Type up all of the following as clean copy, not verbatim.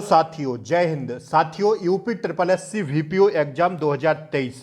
साथियों जय हिंद। साथियों UP triple SC VPO exam 2023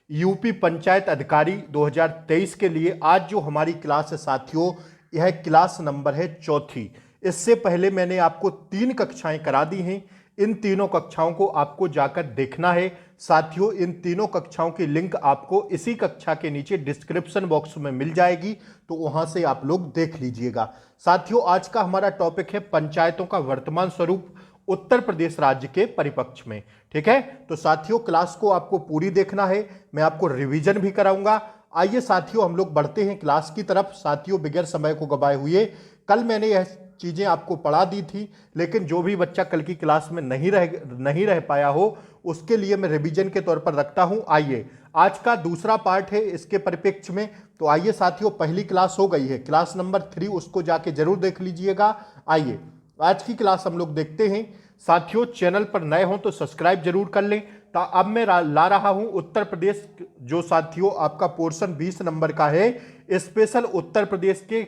UP panchayat अधिकारी 2023 के लिए आज जो हमारी क्लास है साथियों, यह क्लास नंबर है चौथी। इससे पहले मैंने आपको 3 कक्षाएं करा दी हैं। इन तीनों कक्षाओं को आपको जाकर देखना है साथियों। इन तीनों कक्षाओं की लिंक आपको इसी कक्षा के नीचे डिस्क्रिप्शन बॉक्स में मिल जाएगी, तो वहां से आप लोग देख लीजिएगा। साथियों आज का हमारा टॉपिक है पंचायतों का वर्तमान स्वरूप उत्तर प्रदेश राज्य के परिपक्ष में। ठीक है, तो साथियों क्लास को आपको पूरी देखना है, मैं आपको रिवीजन भी कराऊंगा। आइए साथियों हम लोग बढ़ते हैं क्लास की तरफ। साथियों बगैर समय को गवाए हुए, कल मैंने यह चीजें आपको पढ़ा दी थी, लेकिन जो भी बच्चा कल की क्लास में नहीं रह पाया हो उसके लिए मैं रिवीजन के तौर पर रखता हूं। आइए आज का दूसरा पार्ट है इसके परिप्रेक्ष्य में। तो आइए साथियों, पहली क्लास हो गई है, क्लास नंबर 3, उसको जाके जरूर देख लीजिएगा। आइए आज की क्लास हम लोग देखते हैं। साथियों चैनल पर नए हो तो सब्सक्राइब जरूर कर लें। अब मैं ला रहा हूं उत्तर प्रदेश, जो साथियों आपका पोर्शन 20 नंबर का है, स्पेशल उत्तर प्रदेश के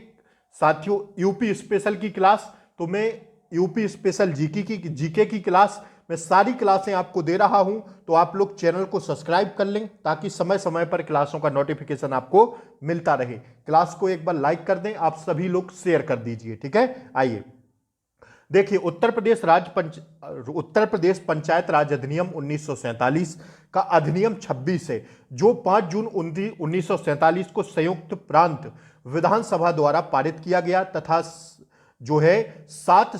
साथियों यूपी स्पेशल की क्लास। तो मैं यूपी स्पेशल जीके की क्लास, मैं सारी क्लासें आपको दे रहा हूं। तो आप लोग चैनल को सब्सक्राइब कर लें ताकि समय समय पर क्लासों का नोटिफिकेशन आपको मिलता रहे। क्लास को एक बार लाइक कर दें, आप सभी लोग शेयर कर दीजिए। ठीक है, आइए देखिए उत्तर प्रदेश पंचायत राज अधिनियम 1947 का अधिनियम 26 है, जो 5 जून 1947 को संयुक्त प्रांत विधानसभा द्वारा पारित किया गया तथा जो है 7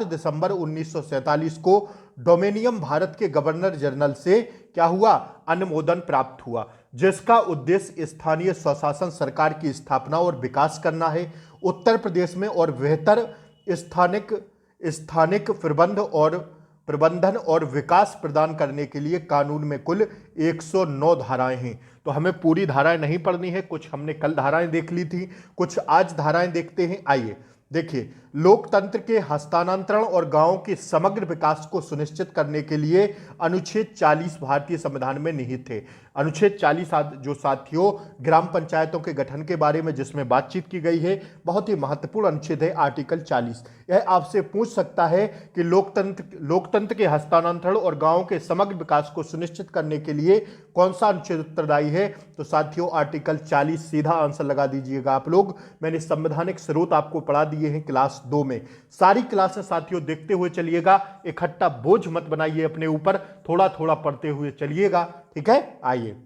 दिसंबर 1947 को डोमेनियन भारत के गवर्नर जनरल से क्या हुआ, अनुमोदन प्राप्त हुआ, जिसका उद्देश्य स्थानीय स्वशासन सरकार की स्थापना और विकास करना है उत्तर प्रदेश में, और बेहतर स्थानिक प्रबंधन और विकास प्रदान करने के लिए कानून में कुल 109 धाराएं हैं। तो हमें पूरी धाराएं नहीं पढ़नी है, कुछ हमने कल धाराएं देख ली थी, कुछ आज धाराएं देखते हैं। आइए देखिए, लोकतंत्र के हस्तांतरण और गांवों के समग्र विकास को सुनिश्चित करने के लिए अनुच्छेद 40 भारतीय संविधान में निहित है। अनुच्छेद 40 जो साथियों ग्राम पंचायतों के गठन के बारे में जिसमें बातचीत की गई है, बहुत ही महत्वपूर्ण अनुच्छेद है आर्टिकल 40। यह आपसे पूछ सकता है कि लोकतंत्र के हस्तांतरण और गांवों के समग्र विकास को सुनिश्चित करने के लिए कौन सा अनुच्छेद उत्तरदायी है। तो साथियों आर्टिकल 40 सीधा आंसर लगा दीजिएगा आप लोग। मैंने संवैधानिक स्रोत आपको पढ़ा दिए हैं क्लास 2 में। सारी क्लासें साथियों देखते हुए चलिएगा, इकट्ठा बोझ मत बनाइए अपने ऊपर, थोड़ा थोड़ा पढ़ते हुए चलिएगा। ठीक है, आइए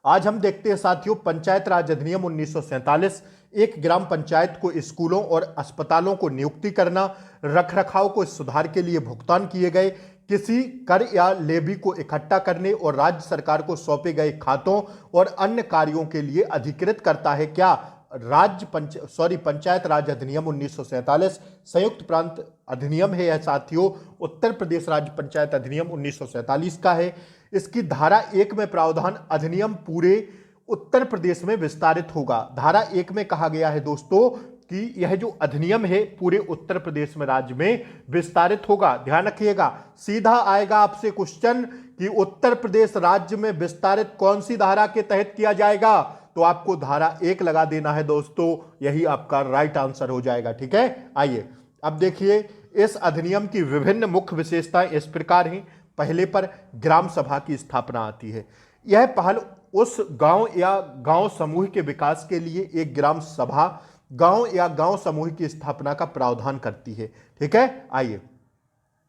आज हम देखते हैं साथियों पंचायत राज अधिनियम 1947। एक ग्राम पंचायत को स्कूलों और अस्पतालों को नियुक्ति करना, रखरखाव को सुधार के लिए भुगतान किए गए किसी कर या लेवी को इकट्ठा करने और राज्य सरकार को सौंपे गए खातों और अन्य कार्यों के लिए अधिकृत करता है। क्या पंचायत राज अधिनियम 1947 संयुक्त प्रांत अधिनियम है यह साथियों, उत्तर प्रदेश राज्य पंचायत अधिनियम 1947 का है। इसकी धारा 1 में प्रावधान अधिनियम पूरे उत्तर प्रदेश में विस्तारित होगा। धारा 1 में कहा गया है दोस्तों कि यह जो अधिनियम है पूरे उत्तर प्रदेश में राज्य में विस्तारित होगा। ध्यान रखिएगा, सीधा आएगा आपसे क्वेश्चन कि उत्तर प्रदेश राज्य में विस्तारित कौन सी धारा के तहत किया जाएगा, तो आपको धारा 1 लगा देना है दोस्तों, यही आपका राइट आंसर हो जाएगा। ठीक है, आइए अब देखिए इस अधिनियम की विभिन्न मुख्य विशेषताएं इस प्रकार हैं। पहले पर ग्राम सभा की स्थापना आती है। यह पहल उस गांव या गांव समूह के विकास के लिए एक ग्राम सभा गांव या गांव समूह की स्थापना का प्रावधान करती है। ठीक है, आइए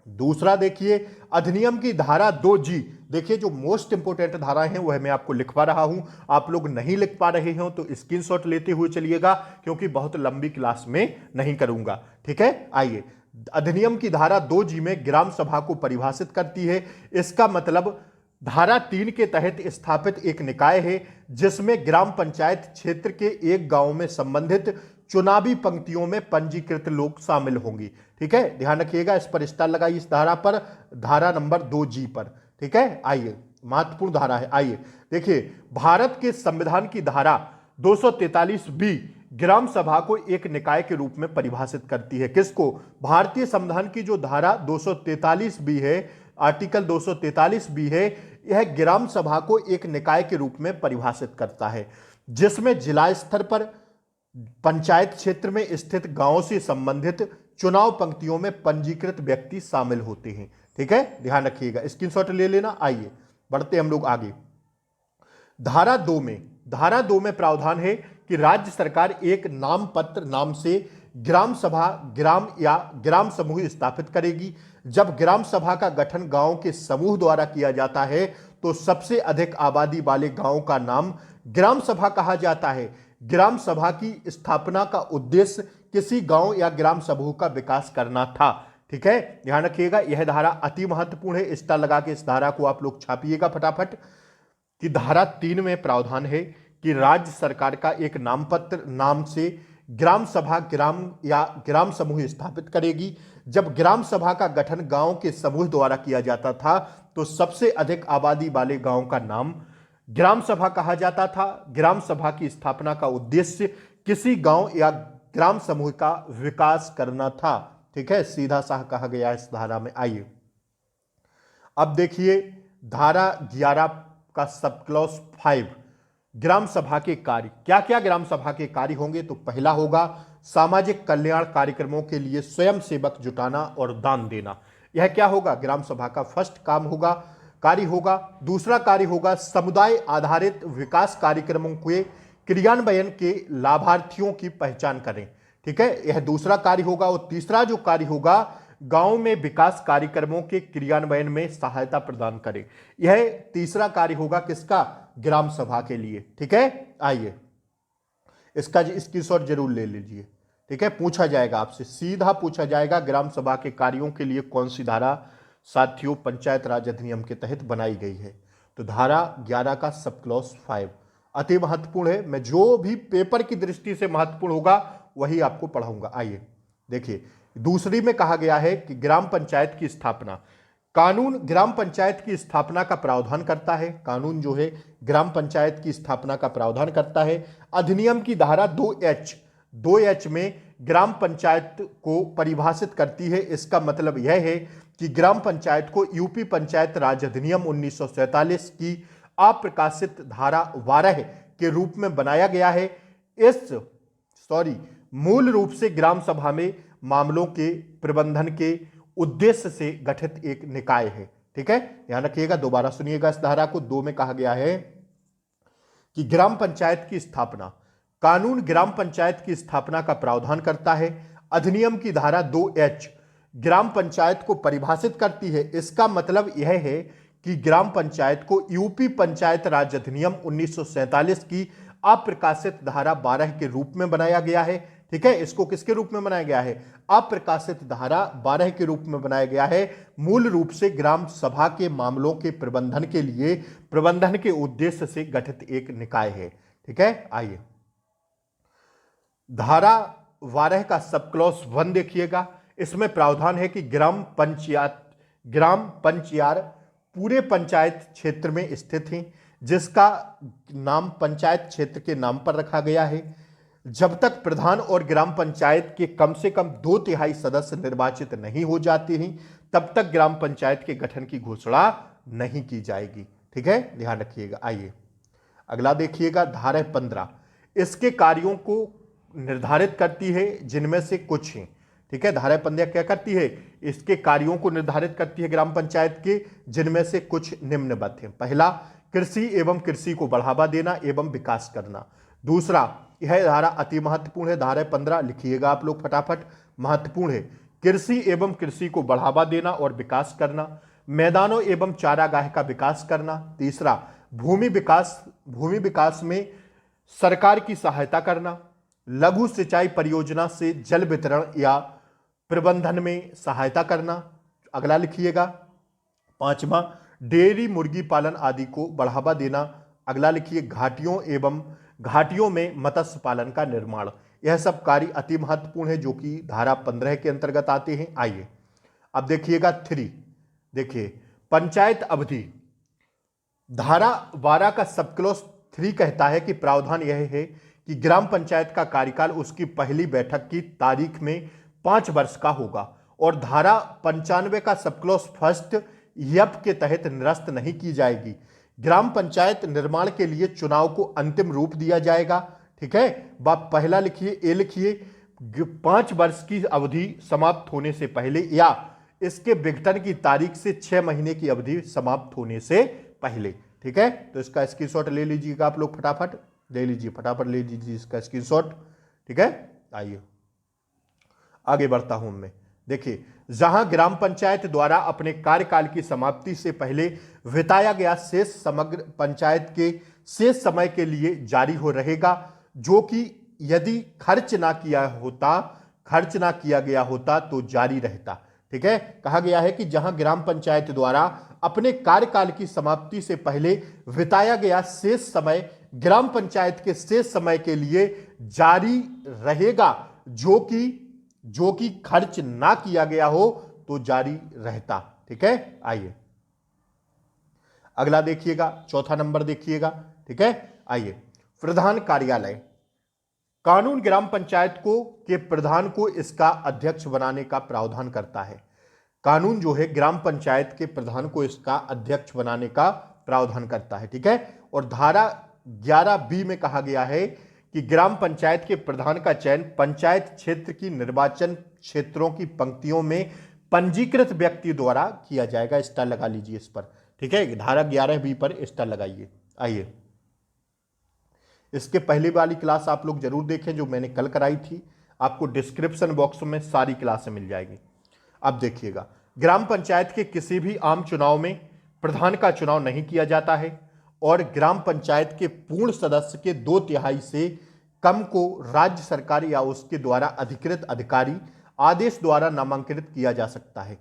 दूसरा देखिए अधिनियम की धारा 2G। देखिए जो मोस्ट इंपोर्टेंट धाराएं हैं वह मैं आपको लिखवा रहा हूं, आप लोग नहीं लिख पा रहे हो तो स्क्रीनशॉट लेते हुए चलिएगा, क्योंकि बहुत लंबी क्लास में नहीं करूंगा। ठीक है, आइए अधिनियम की धारा 2G में ग्राम सभा को परिभाषित करती है। इसका मतलब धारा 3 के तहत स्थापित एक निकाय है जिसमें ग्राम पंचायत क्षेत्र के एक गांव में संबंधित चुनावी पंक्तियों में पंजीकृत लोग शामिल होंगे। ठीक है, ध्यान रखिएगा, इस पर स्टार लगाइए इस धारा पर, धारा नंबर 2G पर। ठीक है, आइए महत्वपूर्ण धारा है। आइए देखिए भारत के संविधान की धारा 243B ग्राम सभा को एक निकाय के रूप में परिभाषित करती है। किसको? भारतीय संविधान की जो धारा 243B है, आर्टिकल 243B है, यह ग्राम सभा को एक निकाय के रूप में परिभाषित करता है, जिसमें जिला स्तर पर पंचायत क्षेत्र में स्थित गांवों से संबंधित चुनाव पंक्तियों में पंजीकृत व्यक्ति शामिल होते हैं। ठीक है, ध्यान रखिएगा, स्क्रीनशॉट ले लेना। आइए बढ़ते हम लोग आगे। धारा 2 में प्रावधान है कि राज्य सरकार एक नामपत्र नाम से ग्राम सभा, ग्राम या ग्राम समूह स्थापित करेगी। जब ग्राम सभा का गठन गांव के समूह द्वारा किया जाता है तो सबसे अधिक आबादी वाले गांव का नाम ग्राम सभा कहा जाता है। ग्राम सभा की स्थापना का उद्देश्य किसी गांव या ग्राम समूह का विकास करना था। ठीक है, ध्यान रखिएगा, यह धारा अति महत्वपूर्ण है। स्टार लगा के इस धारा को आप लोग छापिएगा फटाफट। कि धारा 3 में प्रावधान है कि राज्य सरकार का एक नामपत्र नाम से ग्राम सभा, ग्राम या ग्राम समूह स्थापित करेगी। जब ग्राम सभा का गठन गांव के समूह द्वारा किया जाता था तो सबसे अधिक आबादी वाले गांव का नाम ग्राम सभा कहा जाता था। ग्राम सभा की स्थापना का उद्देश्य किसी गांव या ग्राम समूह का विकास करना था। ठीक है, सीधा सा कहा गया इस धारा में। आइए अब देखिए धारा 11 का सब क्लॉज 5, ग्राम सभा के कार्य। क्या क्या ग्राम सभा के कार्य होंगे? तो पहला होगा सामाजिक कल्याण कार्यक्रमों के लिए स्वयं सेवक जुटाना और दान देना। यह क्या होगा? ग्राम सभा का फर्स्ट काम होगा, कार्य होगा। दूसरा कार्य होगा समुदाय आधारित विकास कार्यक्रमों के क्रियान्वयन के लाभार्थियों की पहचान करें। ठीक है, यह दूसरा कार्य होगा। और तीसरा जो कार्य होगा गांव में विकास कार्यक्रमों के क्रियान्वयन में सहायता प्रदान करें। यह तीसरा कार्य होगा किसका? ग्राम सभा के लिए। ठीक है, आइए इसका स्क्रीनशॉट जरूर ले लीजिए। ठीक है, पूछा जाएगा आपसे, सीधा पूछा जाएगा ग्राम सभा के कार्यों के लिए कौन सी धारा साथियों पंचायत राज अधिनियम के तहत बनाई गई है? तो धारा 11 का सब क्लॉज 5 अति महत्वपूर्ण है। मैं जो भी पेपर की दृष्टि से महत्वपूर्ण होगा वही आपको पढ़ाऊंगा। आइए देखिए, दूसरी में कहा गया है कि ग्राम पंचायत की स्थापना। कानून ग्राम पंचायत की स्थापना का प्रावधान करता है। कानून जो है ग्राम पंचायत की स्थापना का प्रावधान करता है। अधिनियम की धारा 2H में ग्राम पंचायत को परिभाषित करती है। इसका मतलब यह है कि ग्राम पंचायत को यूपी पंचायत राज अधिनियम 1947 की अप्रकाशित धारा 12 के रूप में बनाया गया है। मूल रूप से ग्राम सभा में मामलों के प्रबंधन के उद्देश्य से गठित एक निकाय है। ठीक है, ध्यान रखिएगा, दोबारा सुनिएगा इस धारा को। 2 में कहा गया है कि ग्राम पंचायत की स्थापना। कानून ग्राम पंचायत की स्थापना का प्रावधान करता है। अधिनियम की धारा 2H ग्राम पंचायत को परिभाषित करती है। इसका मतलब यह है कि ग्राम पंचायत को यूपी पंचायत राज अधिनियम 1947 की अप्रकाशित धारा 12 के रूप में बनाया गया है। ठीक है, इसको किसके रूप में बनाया गया है? अप्रकाशित धारा 12 के रूप में बनाया गया है। मूल रूप से ग्राम सभा के मामलों के प्रबंधन के लिए प्रबंधन के उद्देश्य से गठित एक निकाय है। ठीक है, आइए धारा 12 का सब क्लॉज 1 देखिएगा। इसमें प्रावधान है कि ग्राम पंचायत पूरे पंचायत क्षेत्र में स्थित है, जिसका नाम पंचायत क्षेत्र के नाम पर रखा गया है। जब तक प्रधान और ग्राम पंचायत के कम से कम 2/3 सदस्य निर्वाचित नहीं हो जाते हैं तब तक ग्राम पंचायत के गठन की घोषणा नहीं की जाएगी। ठीक है, ध्यान रखिएगा। आइए अगला देखिएगा, धारा 15 इसके कार्यों को निर्धारित करती है, जिनमें से कुछ हैं। ठीक है, धारा 15 क्या करती है? इसके कार्यों को निर्धारित करती है ग्राम पंचायत के, जिनमें से कुछ निम्नवत हैं। पहला, कृषि एवं कृषि को बढ़ावा देना एवं विकास करना। दूसरा, यह धारा अति महत्वपूर्ण है, धारा 15 लिखिएगा आप लोग फटाफट, महत्वपूर्ण है। कृषि एवं कृषि को बढ़ावा देना और विकास करना। मैदानों एवं चारागाह का विकास करना। तीसरा, भूमि विकास में सरकार की सहायता करना। लघु सिंचाई परियोजना से जल वितरण या प्रबंधन में सहायता करना। अगला लिखिएगा, 5वां, डेयरी मुर्गी पालन आदि को बढ़ावा देना। अगला लिखिए, घाटियों में मत्स्य पालन का निर्माण। यह सब कार्य अति महत्वपूर्ण है जो कि धारा 15 के अंतर्गत आते हैं। आइए अब देखिएगा 3, देखिए पंचायत अवधि। धारा 12 का सब क्लॉज 3 कहता है कि प्रावधान यह है कि ग्राम पंचायत का कार्यकाल उसकी पहली बैठक की तारीख में 5 वर्ष का होगा। और धारा 95 का सब क्लॉज 1 यप के तहत निरस्त नहीं की जाएगी। ग्राम पंचायत निर्माण के लिए चुनाव को अंतिम रूप दिया जाएगा। ठीक है, बात पहला लिखिए, ए लिखिए, 5 वर्ष की अवधि समाप्त होने से पहले या इसके विघटन की तारीख से 6 महीने की अवधि समाप्त होने से पहले। ठीक है, तो इसका स्क्रीनशॉट ले लीजिएगा आप लोग, फटाफट ले लीजिए, फटाफट ले लीजिए इसका स्क्रीनशॉट। ठीक है, आइए आगे बढ़ता हूं मैं। देखिए, जहां ग्राम पंचायत द्वारा अपने कार्यकाल की समाप्ति से पहले बिताया गया शेष समग्र पंचायत के शेष समय के लिए जारी हो रहेगा, जो कि यदि खर्च ना किया गया होता तो जारी रहता। ठीक है, कहा गया है कि जहां ग्राम पंचायत द्वारा अपने कार्यकाल की समाप्ति से पहले बिताया गया शेष समय ग्राम पंचायत के शेष समय के लिए जारी रहेगा, जो कि खर्च ना किया गया हो तो जारी रहता। ठीक है, आइए अगला देखिएगा, चौथा नंबर देखिएगा। ठीक है, आइए, प्रधान कार्यालय। कानून ग्राम पंचायत के प्रधान को इसका अध्यक्ष बनाने का प्रावधान करता है। कानून जो है ग्राम पंचायत के प्रधान को इसका अध्यक्ष बनाने का प्रावधान करता है। ठीक है, और धारा 11B में कहा गया है कि ग्राम पंचायत के प्रधान का चयन पंचायत क्षेत्र की निर्वाचन क्षेत्रों की पंक्तियों में पंजीकृत व्यक्ति द्वारा किया जाएगा। स्टार लगा लीजिए इस पर। ठीक है, धारा 11B पर स्टार लगाइए। आइए, इसके पहले वाली क्लास आप लोग जरूर देखें जो मैंने कल कराई थी, आपको डिस्क्रिप्शन बॉक्स में सारी क्लासें मिल जाएगी। अब देखिएगा, ग्राम पंचायत के किसी भी आम चुनाव में प्रधान का चुनाव नहीं किया जाता है और ग्राम पंचायत के पूर्ण सदस्य के 2/3 से कम को राज्य सरकार या उसके द्वारा अधिकृत अधिकारी आदेश द्वारा नामांकित किया जा सकता है।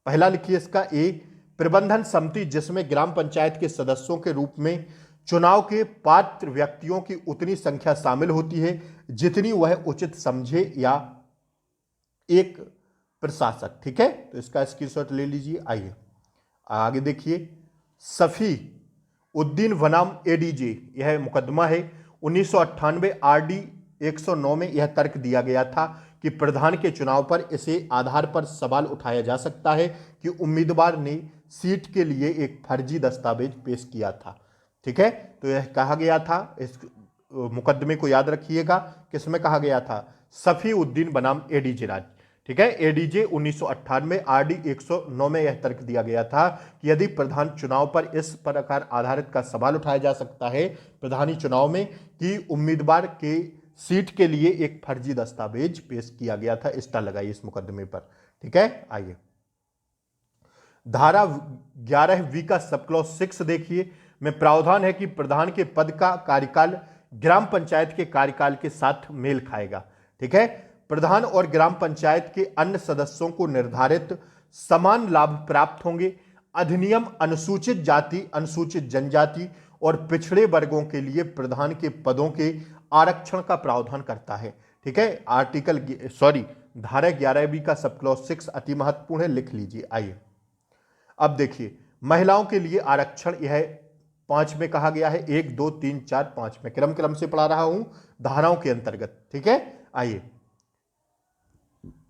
पहला लिखिए इसका ए, प्रबंधन समिति जिसमें ग्राम पंचायत के सदस्यों के रूप में चुनाव के पात्र व्यक्तियों की उतनी संख्या शामिल होती है जितनी वह उचित समझे या एक प्रशासक। ठीक है, तो इसका स्क्रीनशॉट ले लीजिए। आइए आगे देखिए, सफी उद्दीन बनाम एडीजे, यह मुकदमा है 1998 RD 109 में यह तर्क दिया गया था कि प्रधान के चुनाव पर इसे आधार पर सवाल उठाया जा सकता है कि उम्मीदवार ने सीट के लिए एक फर्जी दस्तावेज पेश किया था। ठीक है, तो यह कहा गया था, इस मुकदमे को याद रखिएगा, किसमें कहा गया था, सफी उद्दीन बनाम एडीजे राज। ठीक है, एडीजे 1998 RD 109 में यह तर्क दिया गया था कि यदि प्रधान चुनाव पर इस प्रकार आधारित का सवाल उठाया जा सकता है प्रधानी चुनाव में कि उम्मीदवार के सीट के लिए एक फर्जी दस्तावेज पेश किया गया था। स्टार लगाइए इस मुकदमे पर। ठीक है, आइए धारा 11V का सब क्लॉज 6 देखिए, में प्रावधान है कि प्रधान के पद का कार्यकाल ग्राम पंचायत के कार्यकाल के साथ मेल खाएगा। ठीक है, प्रधान और ग्राम पंचायत के अन्य सदस्यों को निर्धारित समान लाभ प्राप्त होंगे। अधिनियम अनुसूचित जाति, अनुसूचित जनजाति और पिछड़े वर्गों के लिए प्रधान के पदों के आरक्षण का प्रावधान करता है। ठीक है, धारा 11B का सब क्लॉज 6 अति महत्वपूर्ण है, लिख लीजिए। आइए अब देखिए, महिलाओं के लिए आरक्षण, यह 5 में कहा गया है, 1 2 3 4 5 में क्रम से पढ़ा रहा हूं धाराओं के अंतर्गत। ठीक है, आइए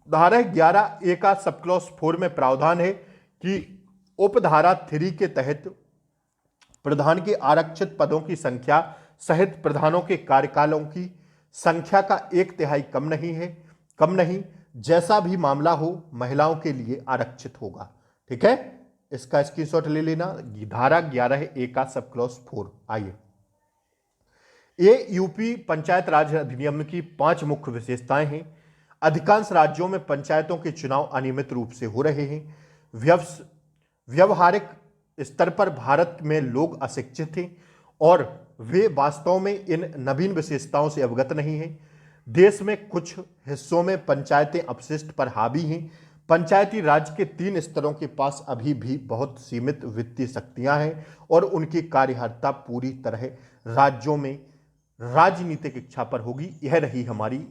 धारा 11A का सब क्लॉज 4 में प्रावधान है कि उपधारा 3 के तहत प्रधान के आरक्षित पदों की संख्या सहित प्रधानों के कार्यकालों की संख्या का 1/3 कम नहीं, जैसा भी मामला हो महिलाओं के लिए आरक्षित होगा। ठीक है, इसका स्क्रीनशॉट ले लेना, धारा 11A का सब क्लॉज 4। आइए, ये यूपी पंचायत राज अधिनियम की 5 मुख्य विशेषताएं हैं। अधिकांश राज्यों में पंचायतों के चुनाव अनियमित रूप से हो रहे हैं। व्यवहारिक स्तर पर भारत में लोग अशिक्षित हैं और वे वास्तव में इन नवीन विशेषताओं से अवगत नहीं हैं। देश में कुछ हिस्सों में पंचायतें अपशिष्ट पर हावी हैं। पंचायती राज के 3 स्तरों के पास अभी भी बहुत सीमित वित्तीय शक्तियां हैं और उनकी कार्यहर्ता पूरी तरह राज्यों में राजनीतिक इच्छा पर होगी। यह रही हमारी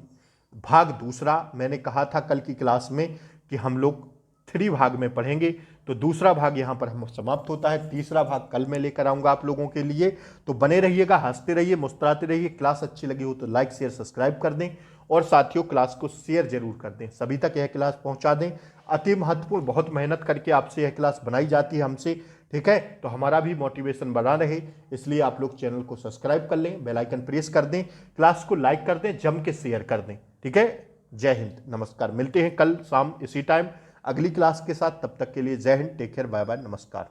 भाग दूसरा। मैंने कहा था कल की क्लास में कि हम लोग 3 भाग में पढ़ेंगे, तो दूसरा भाग यहाँ पर हम समाप्त होता है। तीसरा भाग कल मैं लेकर आऊँगा आप लोगों के लिए, तो बने रहिएगा, हंसते रहिए, मुस्कुराते रहिए। क्लास अच्छी लगी हो तो लाइक शेयर सब्सक्राइब कर दें और साथियों क्लास को शेयर जरूर कर दें, सभी तक यह क्लास पहुँचा दें। अति महत्वपूर्ण, बहुत मेहनत करके आपसे यह क्लास बनाई जाती है हमसे। ठीक है, तो हमारा भी मोटिवेशन बना रहे, इसलिए आप लोग चैनल को सब्सक्राइब कर लें, बेल आइकन प्रेस कर दें, क्लास को लाइक कर दें, जम के शेयर कर दें। ठीक है, जय हिंद, नमस्कार। मिलते हैं कल शाम इसी टाइम अगली क्लास के साथ। तब तक के लिए जय हिंद, टेक केयर, बाय बाय, नमस्कार।